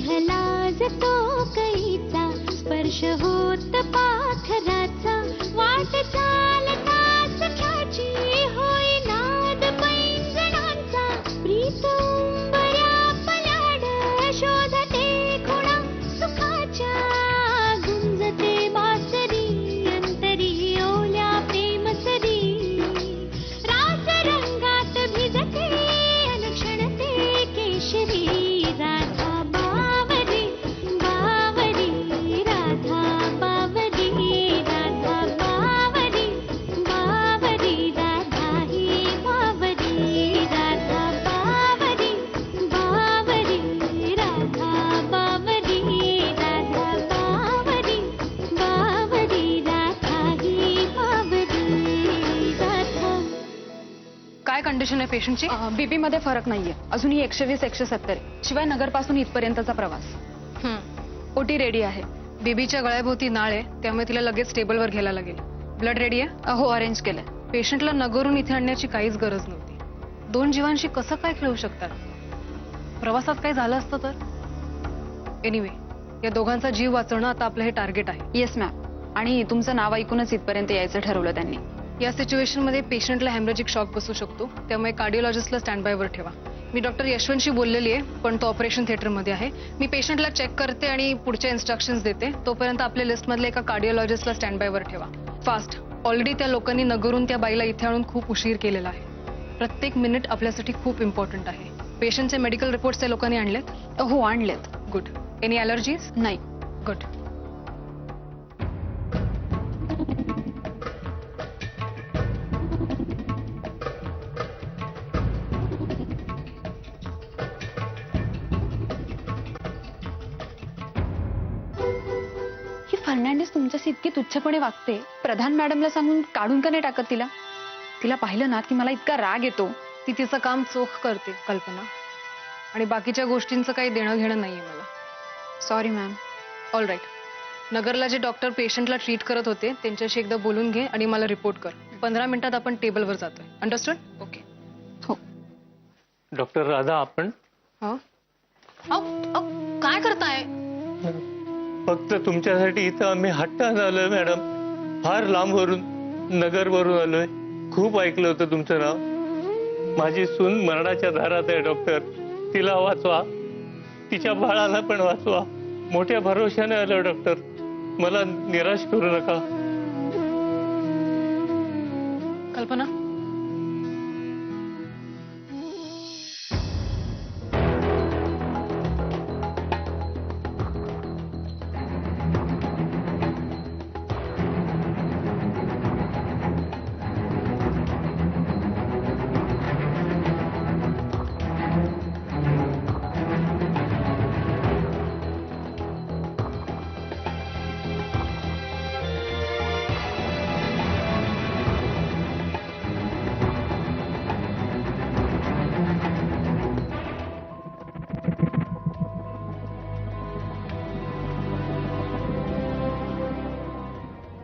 स्नेहलाजतो कैचा स्पर्श होत पाखराचा वाट चालता सख्याची होई नाद पैंजणांचा प्रीत उंबऱ्या पलाड शोधते खुणा सुखाच्या गुंजते बासरी अंतरी ओल्या प्रेमसरी रास रंगात भिजते अनुक्षणते केशरी राधा बावरी बावरी राधा बावरी राधा बावरी बावरी राधा ही बावरी राधा बावरी बावरी राधा बावरी राधा बावरी बावरी राधा ही बावरी राधा. काय कंडिशन आहे पेशंटची? बीपी मध्ये फरक नाहीये, अजूनही 120 170 शिवाय नगरपासून इथपर्यंतचा प्रवास. ओटी रेडी आहे. बेबीच्या गळ्याभोवती नाळ आहे, त्यामुळे तिला लगेच टेबलवर घ्यायला लागेल. ब्लड रेडी आहे? हो, अरेंज केलंय. पेशंटला नगरून इथे आणण्याची काहीच गरज नव्हती. 2 जीवांशी कसं काय खेळू शकतात? प्रवासात काय झालं असतं तर? एनिवे, या दोघांचा जीव वाचवणं आता आपलं हे टार्गेट आहे. Yes ma'am. आणि तुमचं नाव ऐकूनच इथपर्यंत यायचं ठरवलं त्यांनी. या सिच्युएशन मध्ये पेशंटला हॅमरेजिक शॉक बसू शकतो, त्यामुळे कार्डिओलॉजिस्टला स्टँड बायवर ठेवा. मी डॉक्टर यशवंतशी बोललेली आहे, पण तो ऑपरेशन थिएटरमध्ये आहे. मी पेशंटला चेक करते आणि पुढच्या इन्स्ट्रक्शन्स देते. तोपर्यंत आपल्या लिस्टमधल्या एका कार्डिओलॉजिस्टला स्टँड बायवर ठेवा. फास्ट. ऑलरेडी त्या लोकांनी नगरून त्या बाईला इथे आणून खूप उशीर केलेला आहे. प्रत्येक मिनिट आपल्यासाठी खूप इम्पॉर्टंट आहे. पेशंटचे मेडिकल रिपोर्ट्स त्या लोकांनी आणलेत? हो, आणलेत. गुड. Any allergies? नाही. गुड. ही फर्नांडिस तुमच्याशी इतकी तुच्छपणे वागते, प्रधान मॅडमला सांगून काढून का नाही टाकत तिला? तिला पाहिलं ना की मला इतका राग येतो. ती तिचं काम चोख करते कल्पना, आणि बाकीच्या गोष्टींचं काही देणं घेणं नाहीये मला. Sorry ma'am. All right. नगरला जे डॉक्टर पेशंटला ट्रीट करत होते त्यांच्याशी एकदा बोलून घे आणि मला रिपोर्ट कर. 15 मिनिटात आपण टेबलवर जातोय. अंडरस्टूड? ओके. हो. डॉक्टर राधा, आपण काय करताय? फक्त तुमच्यासाठी इथं आम्ही हट्टानं आलोय मॅडम. फार लांबवरून, नगरवरून आलोय. खूप ऐकलं होतं तुमचं नाव. माझी सून मरणाच्या दारात आहे डॉक्टर. तिला वाचवा, तिच्या बाळाला पण वाचवा. मोठ्या भरोशाने आलो डॉक्टर. मला निराश करू नका. कल्पना,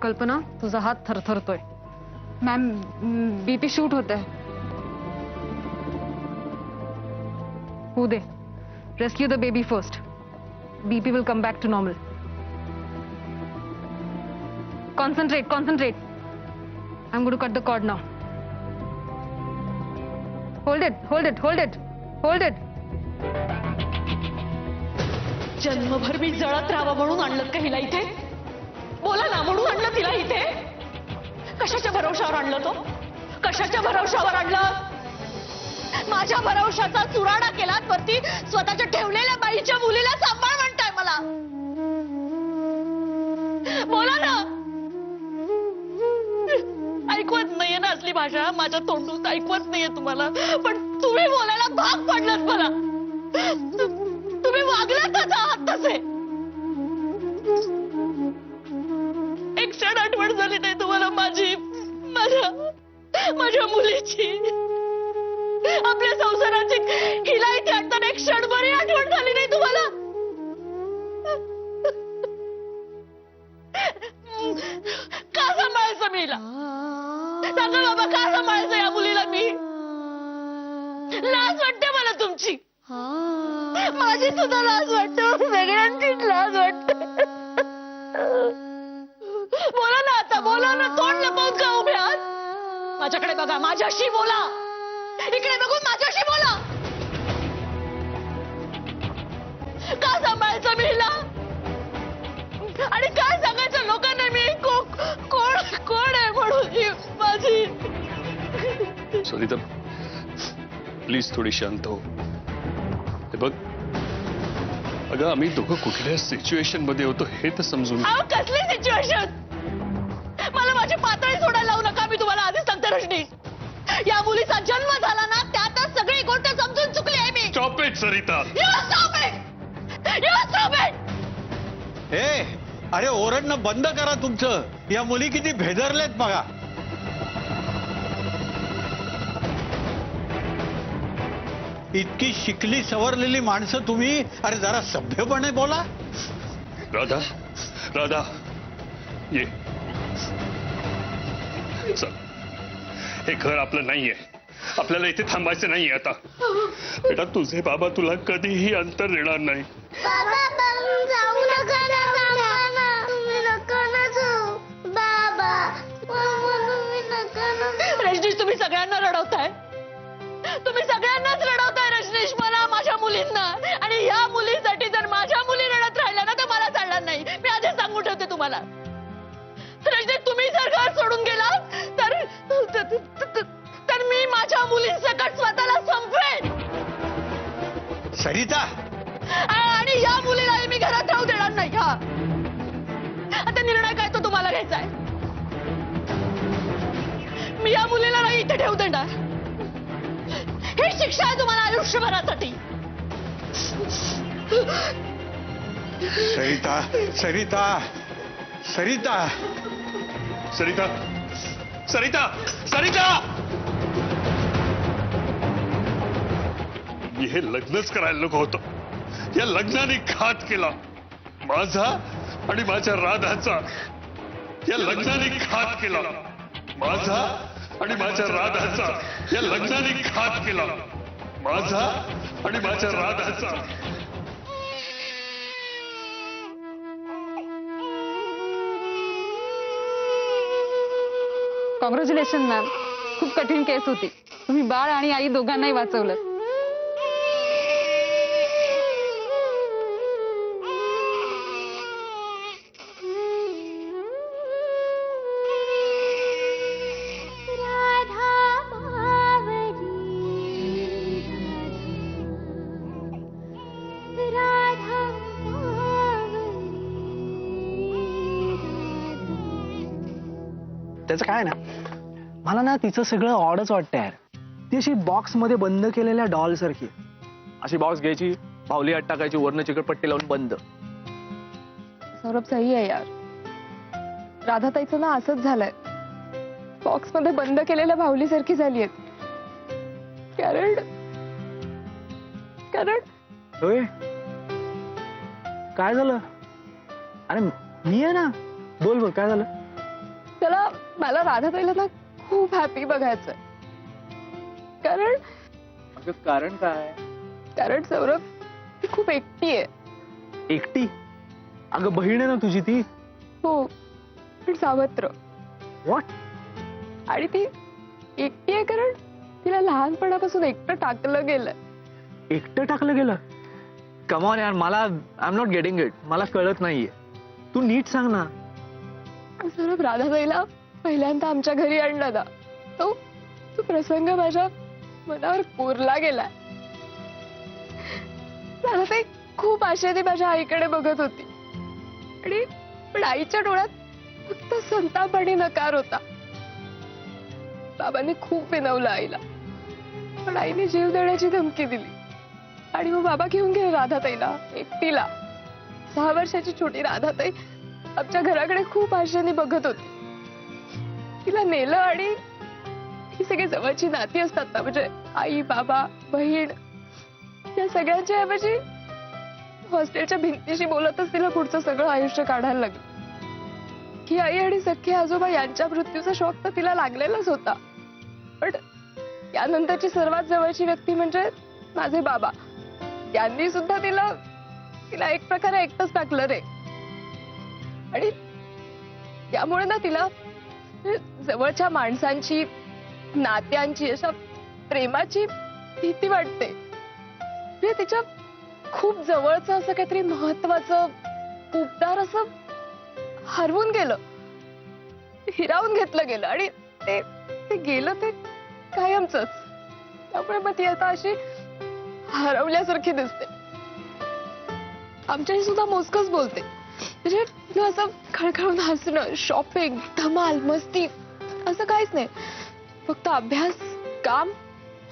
कल्पना, तुझा हात थरथरतोय. मॅम, बीपी शूट होत आहे. होऊ दे. Rescue the baby first. BP will come back to normal. Concentrate, concentrate. I am going to cut the cord now. Hold it, hold it, hold it, hold it. जन्मभर मी जळत राहावं म्हणून आणलं का हिला इथे? बोला ना, म्हणून आणलं तिला इथे? कशाच्या भरवशावर आणलं तो? कशाच्या भरवशावर आणलं? माझ्या भरवशाचा चुराडा केलात, वरती स्वतःच्या ठेवलेल्या बाईच्या मुलीला सांभाळ म्हणताय मला. बोला ना. ऐकवत नाहीये ना असली भाषा? माझ्या तोंडून ऐकवत नाहीये तुम्हाला, पण तुम्ही बोलायला भाग पडलात मला. तुम्ही वागलात आता आहात तसे. एक क्षण आठवण झाली नाही तुम्हाला माझी, माझ्या मुलीची, आपल्या संसाराची? हिला इथे आणताना एक क्षणभरही आठवण झाली नाही तुम्हाला? का सांभाळायचं मी हिला? सांगा बाबा, का सांभाळायचं या मुलीला मी? लाज वाटते मला तुमची. माझी सुद्धा लाज वाटते, सगळ्यांचीच लाज वाटते. बोला ना आता, बोला ना, तोंड लपवून का उभे आहात? माझ्याकडे बघा, माझ्याशी बोला, इकडे बघून माझ्याशी बोला. का सांभाळायचं मी हिला? आणि काय सांगायचं लोकांना मी कोण आहे म्हणून ही माझी. सरिता प्लीज थोडी शांत हो. हे बघ अगं आम्ही दोघं कुठल्या सिच्युएशन मध्ये होतो हे तर समजून. अहो कसली सिच्युएशन? मला माझी पातळी सोडायला लावू नका. मी तुम्हाला आधीच सांगते रजनी, या मुलीचा जन्म झाला ना त्यातच सगळी गोष्ट समजून चुकली आहे मी. Stop it Sarita. You stop it! You stop it! अरे ओरडणं बंद करा तुमचं. या मुली किती भेदरलेत बघा. इतकी शिकली सवरलेली माणसं तुम्ही, अरे जरा सभ्यपणे बोला. राधा राधा ये चल. हे घर आपलं नाहीये, आपल्याला इथे थांबायचं नाहीये आता. बेटा तुझे बाबा तुला कधीही अंतर देणार नाही. जाऊ नका ना, थांबा ना. तुम्ही नका ना जाऊ. बाबा, मामा, तुम्ही नका ना. रजनीश तुम्ही सगळ्यांना रडवताय, तुम्ही सगळ्यांनाच रडवताय रजनीश, मला, माझ्या मुलींना. आणि ह्या मुलीसाठी जर माझ्या मुली रडत राहिल्या ना तर मला चालणार नाही. मी आधीच सांगून ठेवते तुम्हाला. रजनीश तुम्ही जर घर सोडून गेला तर मी माझ्या मुलींसकट स्वतःला संपवेन. सरिता आणि या मुलीलाही मी घरात राहू देणार नाही. हा आता निर्णय काय तो तुम्हाला घ्यायचा आहे. मी या मुलीला नाही इथे ठेवू देणार. ही शिक्षा आहे तुम्हाला आयुष्यभरासाठी. सरिता सरिता सरिता सरिता सरिता सरिता मी हे लग्नच करायला नको होतं. या लग्नाने घात केला माझा आणि माझ्या राधाचा. या लग्नाने घात केला माझा आणि माझ्या राधाचा. या लग्नाने घात केला माझा आणि माझ्या राधाचा. Congratulation ma'am. खूप कठीण केस होती. तुम्ही बाळ आणि आई दोघांनाही वाचवलं. राधा मावली, राधा मावली. त्याचं काय ना, मला ना तिचं सगळं ऑडच वाटतं यार. ती अशी बॉक्स मध्ये बंद केलेल्या डॉल सारखी. अशी बॉक्स घ्यायची, पावली आत टाकायची, वरनं चिकटपट्टी लावून बंद. सौरभ सही आहे यार. राधाताईचं ना असंच झालंय. बॉक्स मध्ये बंद केलेल्या भावलीसारखी झाली आहेत. कारण होय काय झालं? अरे मी आहे ना, बोल बोल काय झालं? त्याला मला राधाताईला ना खूप हॅपी बघायचंय. कारण काय? कारण सौरभ ती खूप एकटी आहे. एकटी? अगं बहीण आहे ना तुझी ती. हो पण सावत्र. व्हॉट? आणि ती एकटी आहे कारण तिला लहानपणापासून एकटं टाकलं गेलं. एकटं टाकलं गेलं? कमॉन यार, मला I am not getting it. मला कळत नाहीये. तू नीट सांग ना. सौरभ राधाताईला पहिल्यांदा आमच्या घरी आणलं ना, तो प्रसंग माझ्या मनावर कोरला गेलाय. राधाताई खूप आशेने माझ्या आईकडे बघत होती आणि पण आईच्या डोळ्यात फक्त संताप आणि नकार होता. बाबांनी खूप विनवलं आईला, पण आईने जीव देण्याची धमकी दिली आणि मग बाबा घेऊन गेले राधाताईला एकटीला. 6 वर्षाची छोटी राधाताई आमच्या घराकडे खूप आशेने बघत होती. तिला नेलं आणि ही सगळी जवळची नाती असतात ना, म्हणजे आई बाबा बहीण, या सगळ्यांच्या ऐवजी हॉस्टेलच्या भिंतीशी बोलतच तिला पुढचं सगळं आयुष्य काढायला लागलं. ही आई आणि सख्खे आजोबा यांच्या मृत्यूचा शॉक तर तिला लागलेलाच होता, पण यानंतरची सर्वात जवळची व्यक्ती म्हणजे माझे बाबा. त्यांनी सुद्धा तिला तिला एक प्रकारे एकटंच टाकलं रे. आणि त्यामुळे ना तिला जवळच्या माणसांची, नात्यांची, अशा प्रेमाची भीती वाटते. म्हणजे तिच्या खूप जवळचं असं काहीतरी महत्वाचं, उबदार असं हरवून गेलं, हिरावून घेतलं गेलं. आणि ते गेलं ते कायमचंच. त्यामुळे मग ती आता अशी हरवल्यासारखी दिसते. आमच्याशी सुद्धा मोजकच बोलते. म्हणजे तिला असं खळखळून हसणं, शॉपिंग, धमाल, मस्ती असं काहीच नाही. फक्त अभ्यास, काम,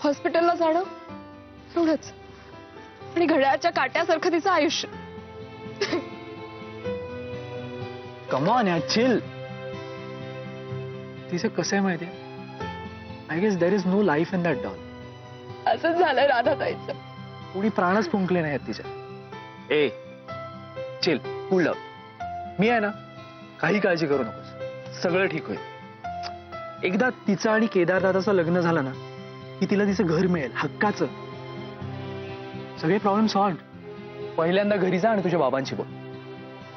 हॉस्पिटलला जाणं एवढंच. आणि घड्याळाच्या काट्यासारखं तिचं आयुष्य. कम ऑन यार, चिल. तिचं कसं आहे माहितीये, I guess there is no life in that doll. असंच झालंय राधाताईचं. कोणी प्राणच फुंकले नाहीत तिच्या. ए चिल, कूल डाऊन. मी आहे ना, काही काळजी करू नकोस, सगळं ठीक होईल. एकदा तिचं आणि केदारदादाचं लग्न झालं ना की तिला तिचं घर मिळेल, हक्काचं. सगळे प्रॉब्लेम सॉल्व्ह. पहिल्यांदा घरी जा आणि तुझ्या बाबांशी बोल.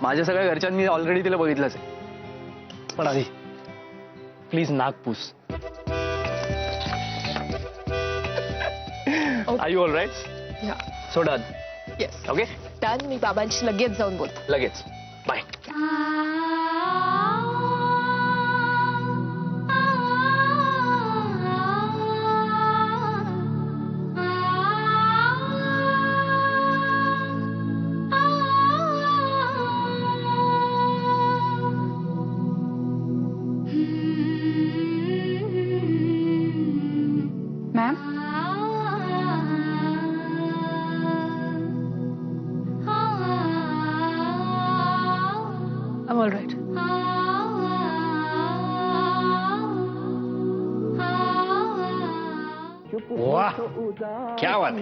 माझ्या सगळ्या घरच्यांनी ऑलरेडी तिला बघितलंच आहे. पण आधी प्लीज नाक पूस. Are you all right? So done. Yes, okay, done. मी बाबांशी लगेच जाऊन बोलतो. लगेच. Bye. Ma'am, I'm all right. वाह, क्या बात है.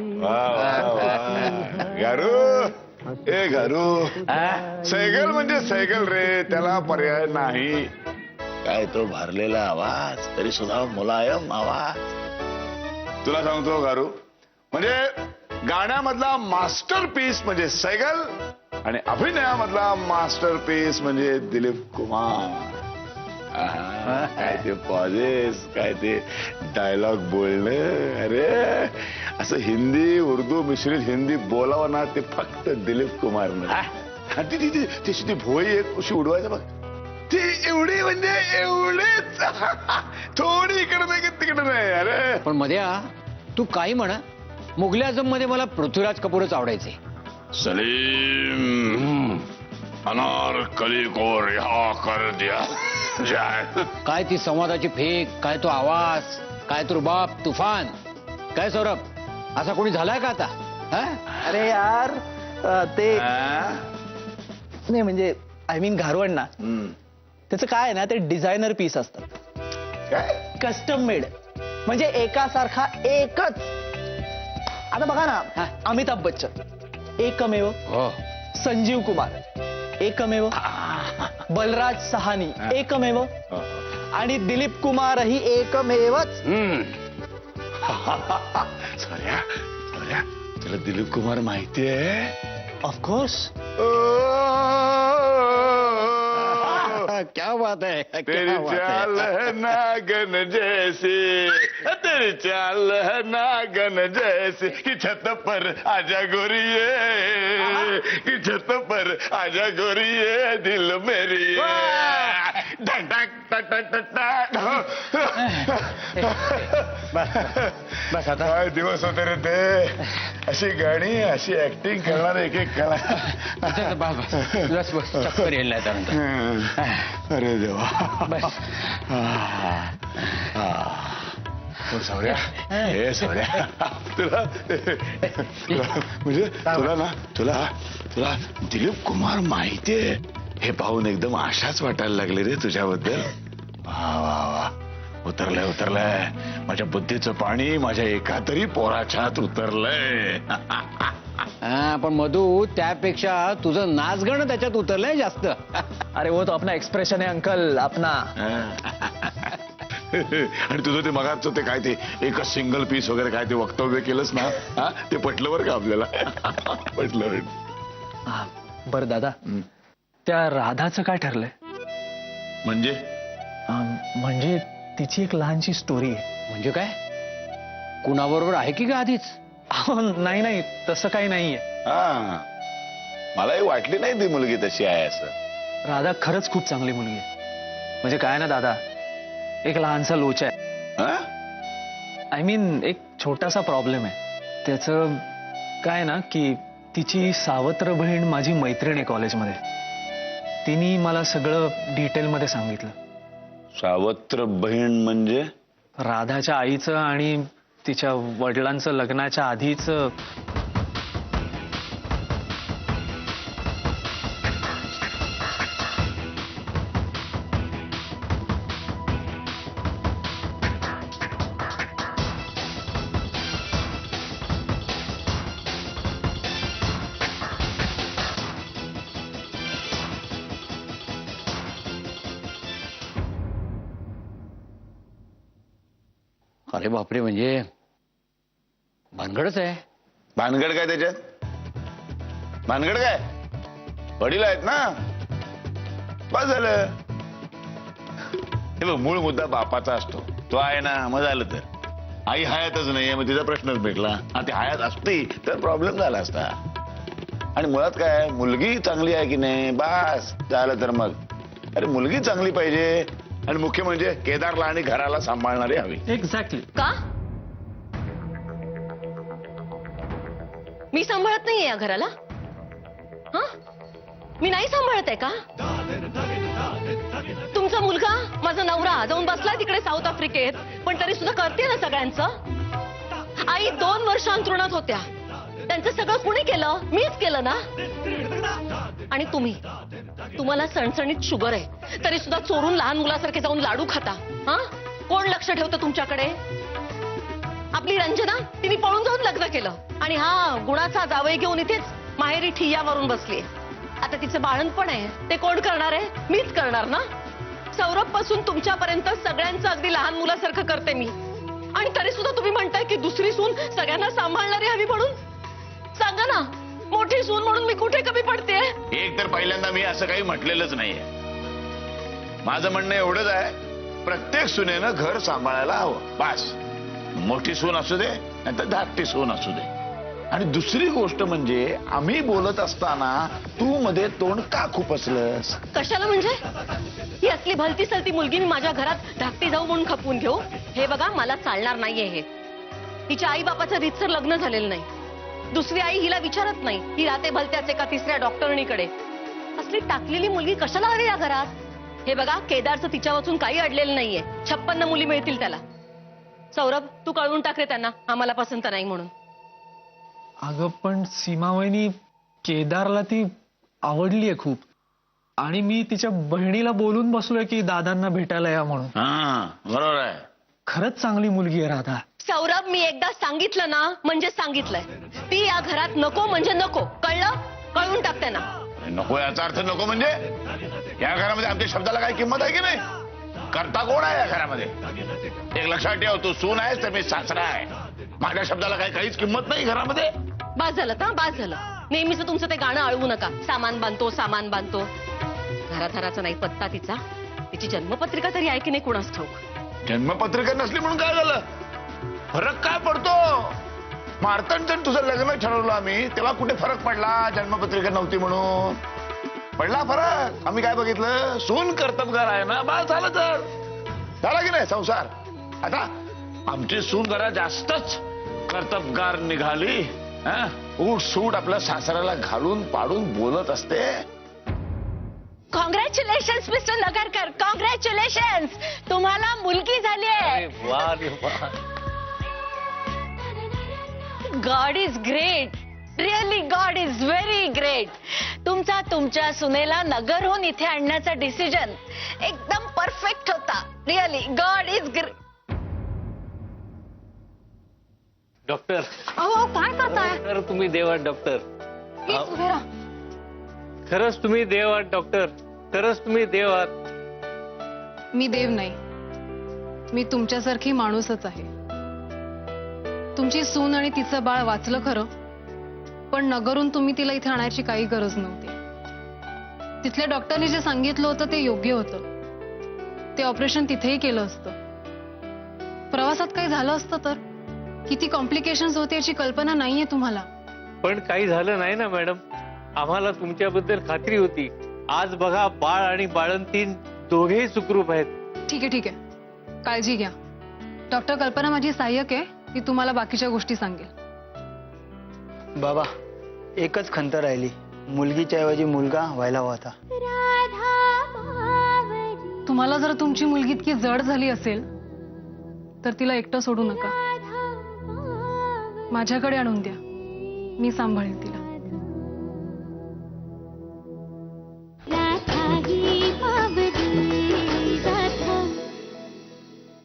घारू, ए घारू, सायकल म्हणजे सायकल रे, त्याला पर्याय नाही. काय तो भरलेला आवाज, तरी सुद्धा मुलायम आवाज. तुला सांगतो घारू, म्हणजे गाण्यामधला मास्टरपीस म्हणजे सायकल आणि अभिनयामधला मास्टरपीस म्हणजे दिलीप कुमार. काय ते पॉजेस, काय ते डायलॉग बोलणं. अरे असं हिंदी उर्दू मिश्रित हिंदी बोलावं ना, ते फक्त दिलीप कुमारनं. ती भोई एक अशी उडवायचं बघ, ती एवढी म्हणजे एवढीच, थोडी इकडे नाही की तिकडे नाही. अरे पण मध्या तू काही म्हणा, मुघल आझम मध्ये मला पृथ्वीराज कपूरच आवडायचे. सलीम, अनारकली को रिहा कर दिया जाए. काय ती संवादाची फेक, काय तो आवाज, काय तो रुबाब, तुफान. काय सौरभ, असा कोणी झालाय का आता? हा? अरे यार, ते नाही म्हणजे आय मीन घारवण ना, त्याचं काय आहे ना, ते डिझायनर पीस असतात, कस्टम मेड. म्हणजे एकासारखा एकच. आता बघा ना, अमिताभ बच्चन एकमेव, संजीव कुमार एकमेव, बलराज सहानी एकमेव, आणि दिलीप कुमारही एकमेवच. सौर्या, तुला दिलीप कुमार माहिती आहे? ऑफकोर्स. क्या बात है, तेरी चाल है नागन जैसी, तेरी चाल है नागन जैसी, कि छत पर आजा गोरिये, कि छत पर आजा गोरिये, दिल मेरी बस आता. काय दिवस होते रे ते. अशी गाणी, अशी ऍक्टिंग करणार एक एक कला. बस बस, चक्कर येईल नाही त्यानंतर. अरे देवा. बस. सौर्या, हे सौर्या, तुला म्हणजे तुला दिलीप कुमार माहितीये हे पाहून एकदम आशाच वाटायला लागली रे तुझ्याबद्दल. वा वा वा, उतरलंय माझ्या बुद्धीचं पाणी माझ्या एका तरी पोराच्या आत उतरलंय. पण मधू, त्यापेक्षा तुझं नाचगण त्याच्यात उतरलंय जास्त. अरे वो तो अपना एक्सप्रेशन है अंकल, अपना. आणि तुझं ते मगाचं ते काय ते एकच सिंगल पीस वगैरे काय ते वक्तव्य केलंस ना, हा ते पटलं बरं का आपल्याला. पटलं. बरं दादा, त्या राधाचं काय ठरलंय? म्हणजे म्हणजे तिची एक लहानशी स्टोरी आहे. म्हणजे काय? कुणाबरोबर आहे की का आधीच? नाही नाही, तसं काही नाहीये. हा, मलाही वाटली नाही ती मुलगी तशी आहे असं. राधा खरंच खूप चांगली मुलगी आहे. म्हणजे काय ना दादा, एक लहानसा लोचा आहे. हा? आय मीन एक छोटासा प्रॉब्लेम आहे. त्याचं काय ना की तिची सावत्र बहीण माझी मैत्रीण आहे कॉलेजमध्ये. तिने मला सगळं डिटेलमध्ये सांगितलं. सावत्र बहीण म्हणजे? राधाच्या आईचं आणि तिच्या वडिलांचं लग्नाच्या आधीच. अरे बापरे, म्हणजे भानगडच आहे. भानगड काय त्याच्यात? भानगड काय? वडील आहेत ना, बस झालं. हे बघ, मूळ मुद्दा बापाचा असतो. तो आहे ना, मग झालं. तर आई हयातच नाहीये, मग तिचा प्रश्नच भेटला. आणि ती हयात असती तर प्रॉब्लेम झाला असता. आणि मुळात काय, मुलगी चांगली आहे की नाही, बस झालं. तर मग अरे मुलगी चांगली पाहिजे, आणि मुख्य म्हणजे केदारला आणि घराला सांभाळणारी हवी. एक्झॅक्टली. का? मी सांभाळत नाहीये या घराला? हा, मी नाही सांभाळत आहे का? तुमचा मुलगा, माझा नवरा जाऊन बसलाय तिकडे साऊथ आफ्रिकेत, पण तरी सुद्धा करते ना सगळ्यांचं. आई 2 वर्ष अंथरुणात होत्या, त्यांचं सगळं कुणी केलं? मीच केलं ना. आणि तुम्हाला सणसणीत शुगर आहे, तरी सुद्धा चोरून लहान मुलासारखे जाऊन लाडू खाता. हा, कोण लक्ष ठेवतं तुमच्याकडे? आपली रंजना, तिने पळून जाऊन लग्न केलं, आणि हा गुणाचा जावई घेऊन इथेच माहेरी ठिय्या मारून बसली. आता तिचं बाळणपण आहे, ते कोण करणार आहे? मीच करणार ना. सौरभ पासून तुमच्यापर्यंत सगळ्यांचं अगदी लहान मुलासारखं करते मी, आणि तरी सुद्धा तुम्ही म्हणताय की दुसरी सून सगळ्यांना सांभाळणारी हवी म्हणून. सांगा ना, मोठी सून म्हणून मी कुठे कमी पडते? एक तर पहिल्यांदा मी असं काही म्हटलेलंच नाहीये. माझं म्हणणं एवढंच आहे, प्रत्येक सुनेनं घर सांभाळायला हवं, बस. मोठी सून असू दे, नाहीतर धाकटी सून असू दे. आणि दुसरी गोष्ट म्हणजे, आम्ही बोलत असताना तू मध्ये तोंड का खुपसलंस? कशाला म्हणजे? ही असली भलती सलती मुलगी मी माझ्या घरात धाकटी जाऊ म्हणून खपवून घेऊ? हे बघा, मला चालणार नाहीये हे. तिच्या आई बापाचं रीतसर लग्न झालेलं नाही. दुसरी आई हिला विचारत नाही, ही राहते भलत्याच एका तिसऱ्या डॉक्टरनीकडे. असली टाकलेली मुलगी कशाला हवी या घरात? हे बघा, केदारचं तिच्या वाचून काही अडलेलं नाहीये. 56 मुली मिळतील त्याला. सौरभ, तू कळवून टाक रे त्यांना, आम्हाला पसंत नाही म्हणून. अगं पण सीमावहिनी, केदारला ती आवडलीये खूप, आणि मी तिच्या बहिणीला बोलून बसलोय की दादांना भेटायला या म्हणून. हा, बरोबर आहे. खरंच चांगली मुलगी आहे राधा. सौरभ, मी एकदा सांगितलं ना म्हणजे सांगितलंय. ती या घरात नको म्हणजे नको, कळलं? कळवून टाक त्यांना. नको याचा अर्थ नको म्हणजे? या घरामध्ये आमच्या शब्दाला काही किंमत आहे की नाही? करता कोण आहे या घरामध्ये? एक लक्षात ठेव, तू सून आहेस तर मी सासरा आहे. माझ्या शब्दाला काहीच किंमत नाही घरामध्ये. बास झालं का? बास झालं. नेहमीच तुमचं ते गाणं अळवू नका, सामान बांधतो सामान बांधतो. घराघराचा नाही पत्ता तिचा. तिची जन्मपत्रिका तरी आहे की नाही कुणास ठाऊक. जन्मपत्रिका नसली म्हणून काय झालं? फरक काय पडतो? मारतंड तुझं लग्न ठरवलं आम्ही, तेव्हा कुठे फरक पडला? जन्मपत्रिका नव्हती म्हणून पडला फरक. आम्ही काय बघितलं? सून कर्तबगार आहे ना, बस झालं. तर झाला की नाही संसार? आता आमची सून जरा जास्तच कर्तबगार निघाली. उठ सूट आपल्या सासऱ्याला घालून पाडून बोलत असते. कॉंग्रॅच्युलेशन्स मिस्टर नगरकर, कॉंग्रॅच्युलेशन्स, तुम्हाला मुलगी झाली आहे. God is great, really God is very great. तुमच्या सुनेला नगरहून इथे आणण्याचा डिसिजन एकदम परफेक्ट होता. Really God is great. Doctor, अहो काय करताय? तर तुम्ही देव आहात डॉक्टर. प्लीज उभे राहा. खरंच तुम्ही देव आहात डॉक्टर, खरंच तुम्ही देव आहात. मी देव नाही, मी तुमच्यासारखी माणूसच आहे. तुमची सून आणि तिचं बाळ वाचलं खरं, पण नगरून तुम्ही तिला इथे आणायची काही गरज नव्हती. तिथल्या डॉक्टरने जे सांगितलं होतं ते योग्य होतं. ते ऑपरेशन तिथेही केलं असतं. प्रवासात काही झालं असतं तर किती कॉम्प्लिकेशन्स होते याची कल्पना नाहीये तुम्हाला. पण काही झालं नाही ना मॅडम. आम्हाला तुमच्याबद्दल खात्री होती. आज बघा, बाळ आणि बाळंतीण दोघेही सुखरूप आहेत. ठीक आहे, काळजी घ्या. डॉक्टर कल्पना माझी सहाय्यक आहे. ती तुम्हाला बाकीच्या गोष्टी सांगेल. बाबा, एकच खंत राहिली. मुलगीच्या ऐवजी मुलगा व्हायला हवा होता. तुम्हाला जर तुमची मुलगी इतकी जड झाली असेल तर तिला एकटं सोडू नका. माझ्याकडे आणून द्या, मी सांभाळेन तिला.